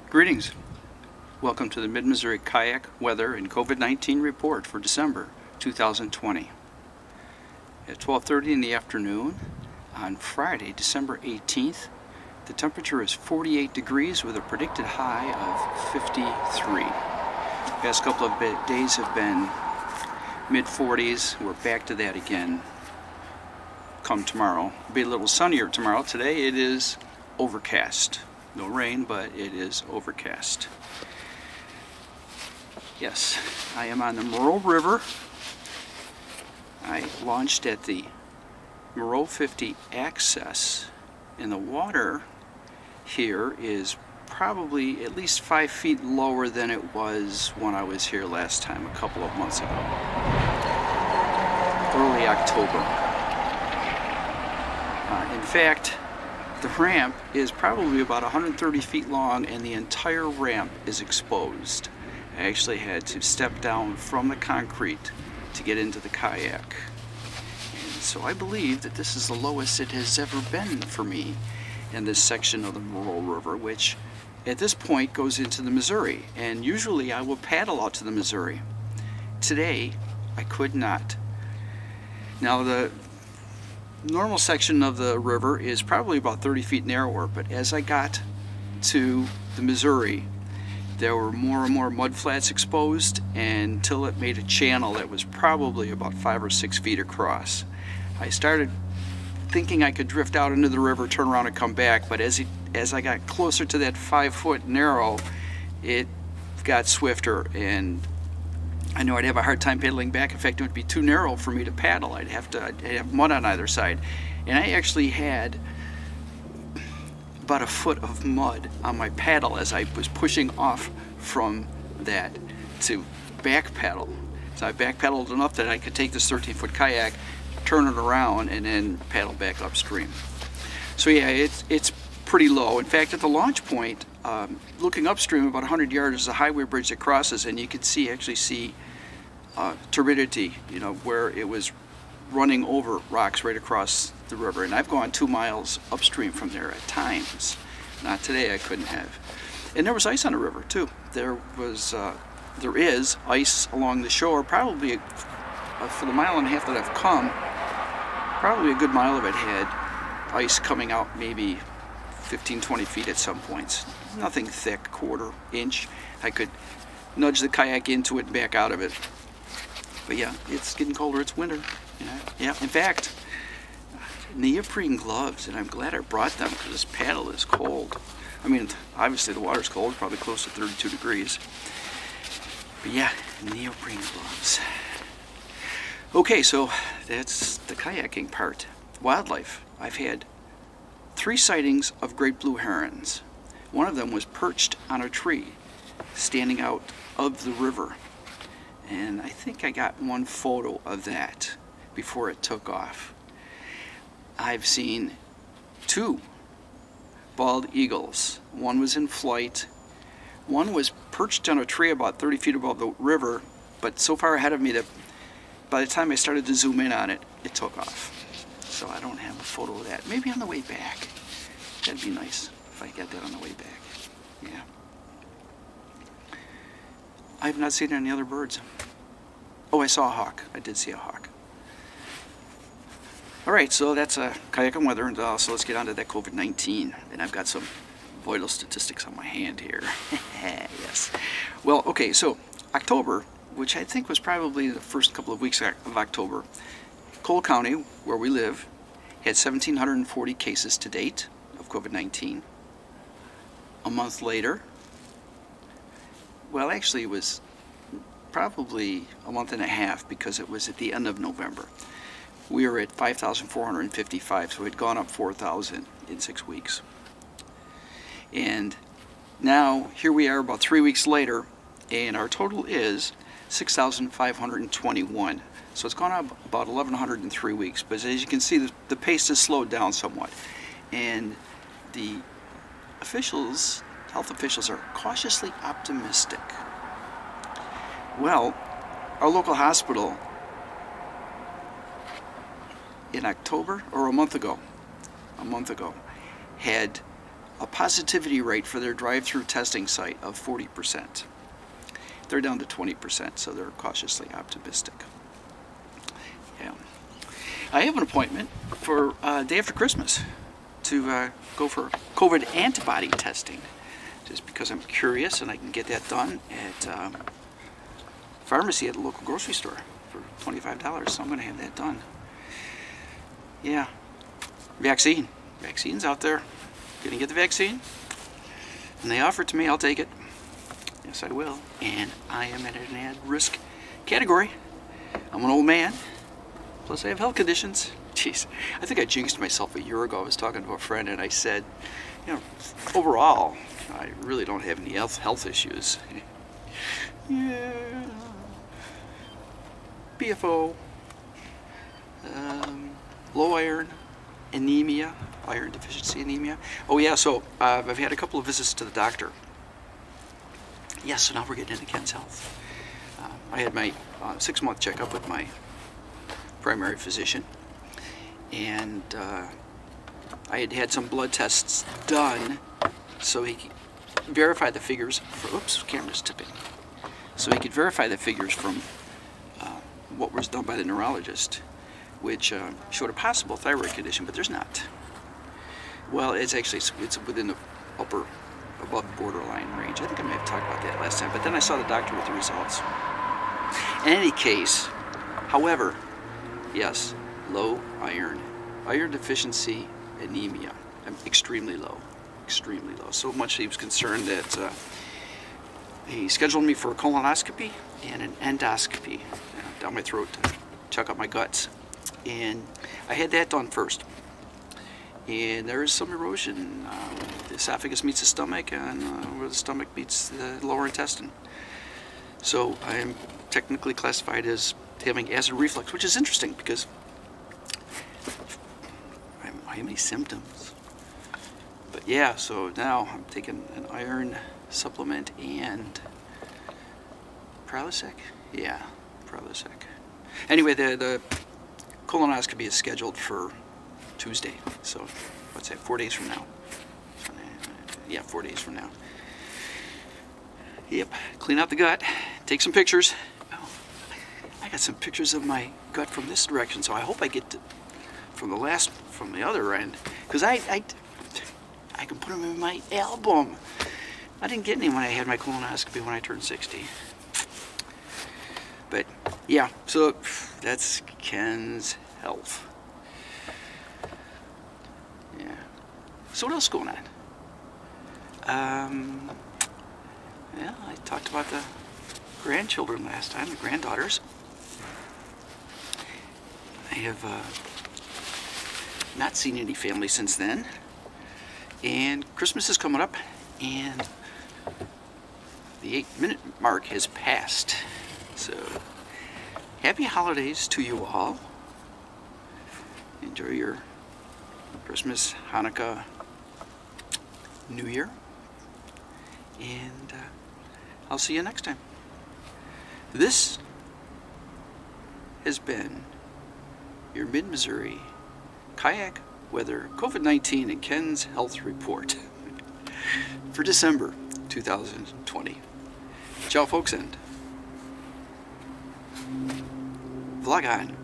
Greetings. Welcome to the Mid-Missouri Kayak Weather and COVID-19 report for December 2020. At 12:30 in the afternoon on Friday, December 18th, the temperature is 48 degrees with a predicted high of 53. The past couple of days have been mid-40s. We're back to that again come tomorrow. It'll be a little sunnier tomorrow. Today it is overcast. No rain, but it is overcast. Yes, I am on the Moreau River. I launched at the Moreau 50 access, and the water here is probably at least 5 feet lower than it was when I was here last time, a couple of months ago. Early October. In fact, the ramp is probably about 130 feet long and the entire ramp is exposed. I actually had to step down from the concrete to get into the kayak. And so I believe that this is the lowest it has ever been for me in this section of the Moreau River, which at this point goes into the Missouri. And usually I will paddle out to the Missouri. Today I could not. Now the normal section of the river is probably about 30 feet narrower, but as I got to the Missouri, there were more and more mud flats exposed until it made a channel that was probably about 5 or 6 feet across. I started thinking I could drift out into the river, turn around and come back, but as I got closer to that 5-foot narrow, it got swifter, and I knew I'd have a hard time paddling back. In fact, it would be too narrow for me to paddle. I'd have mud on either side. And I actually had about a foot of mud on my paddle as I was pushing off from that to back paddle. So I back paddled enough that I could take this 13-foot kayak, turn it around, and then paddle back upstream. So yeah, it's pretty low. In fact, at the launch point, looking upstream about 100 yards is a highway bridge that crosses, and you could actually see turbidity, you know, where it was running over rocks right across the river. And I've gone 2 miles upstream from there at times. Not today, I couldn't have. And there was ice on the river too. There is ice along the shore, probably for the mile and a half that I've come, probably a good mile of it had ice coming out, maybe 15-20 feet at some points. Nothing thick, quarter inch. I could nudge the kayak into it and back out of it. But yeah, it's getting colder. It's winter. Yeah. In fact, neoprene gloves, and I'm glad I brought them because this paddle is cold. I mean, obviously the water's cold, probably close to 32 degrees. But yeah, neoprene gloves. Okay, so that's the kayaking part. Wildlife. I've had 3 sightings of great blue herons. One of them was perched on a tree, standing out of the river. And I think I got one photo of that before it took off. I've seen 2 bald eagles. One was in flight. One was perched on a tree about 30 feet above the river, but so far ahead of me that by the time I started to zoom in on it, it took off. So I don't have a photo of that. Maybe on the way back. That'd be nice if I get that on the way back. Yeah. I have not seen any other birds. Oh, I saw a hawk. I did see a hawk. Alright, so that's kayak and weather, and so let's get on to that COVID-19. And I've got some vital statistics on my hand here. Yes. Well, okay, so October, which I think was probably the first couple of weeks of October, Cole County, where we live, had 1,740 cases to date of COVID-19. A month later, well, actually it was probably a month and a half because it was at the end of November. We were at 5,455, so it had gone up 4,000 in 6 weeks. And now here we are about 3 weeks later, and our total is 6,521. So it's gone up about 1,100 in 3 weeks. But as you can see, the pace has slowed down somewhat. And the officials, health officials, are cautiously optimistic. Well, our local hospital in October, or a month ago, had a positivity rate for their drive-through testing site of 40%. They're down to 20%, so they're cautiously optimistic. Yeah. I have an appointment for day after Christmas to go for COVID antibody testing, just because I'm curious, and I can get that done at pharmacy at a local grocery store for $25, so I'm going to have that done. Yeah. Vaccine's out there. Gonna get the vaccine, and they offer it to me. I'll take it. Yes, I will. And I am in an at-risk category. I'm an old man, plus I have health conditions. Jeez, I think I jinxed myself a year ago. I was talking to a friend, and I said, you know, overall, I really don't have any health issues. Yeah. BFO, low iron, anemia, iron deficiency anemia. Oh yeah, so I've had a couple of visits to the doctor. Yes, so now we're getting into Ken's health. I had my 6-month checkup with my primary physician, and I had had some blood tests done so he could verify the figures for, oops, camera's tipping. So he could verify the figures from what was done by the neurologist, which showed a possible thyroid condition, but there's not. Well, it's within the above borderline range. I think I may have talked about that last time, but then I saw the doctor with the results. In any case, however, yes, low iron deficiency anemia. I'm extremely low, so much he was concerned that he scheduled me for a colonoscopy and an endoscopy down my throat to check out my guts. And I had that done first. And there is some erosion. The esophagus meets the stomach, and where the stomach meets the lower intestine. So I am technically classified as having acid reflux, which is interesting because I don't have any symptoms. But yeah, so now I'm taking an iron supplement and Prilosec? Yeah, Prilosec. Anyway, the colonoscopy is scheduled for Tuesday, so what's that, 4 days from now? Yeah, 4 days from now. Yep, clean out the gut, take some pictures. Oh, I got some pictures of my gut from this direction, so I hope I get to, from the other end, because I can put them in my album. I didn't get any when I had my colonoscopy when I turned 60. But yeah, so that's Ken's health. Yeah. So what else is going on? Yeah, I talked about the grandchildren last time, the granddaughters. I have not seen any family since then. And Christmas is coming up, and the 8-minute mark has passed. So, happy holidays to you all. Enjoy your Christmas, Hanukkah, New Year. And I'll see you next time. This has been your Mid-Missouri Kayak Weather COVID-19 and Ken's Health Report for December 2020. Ciao folks, and vlog on.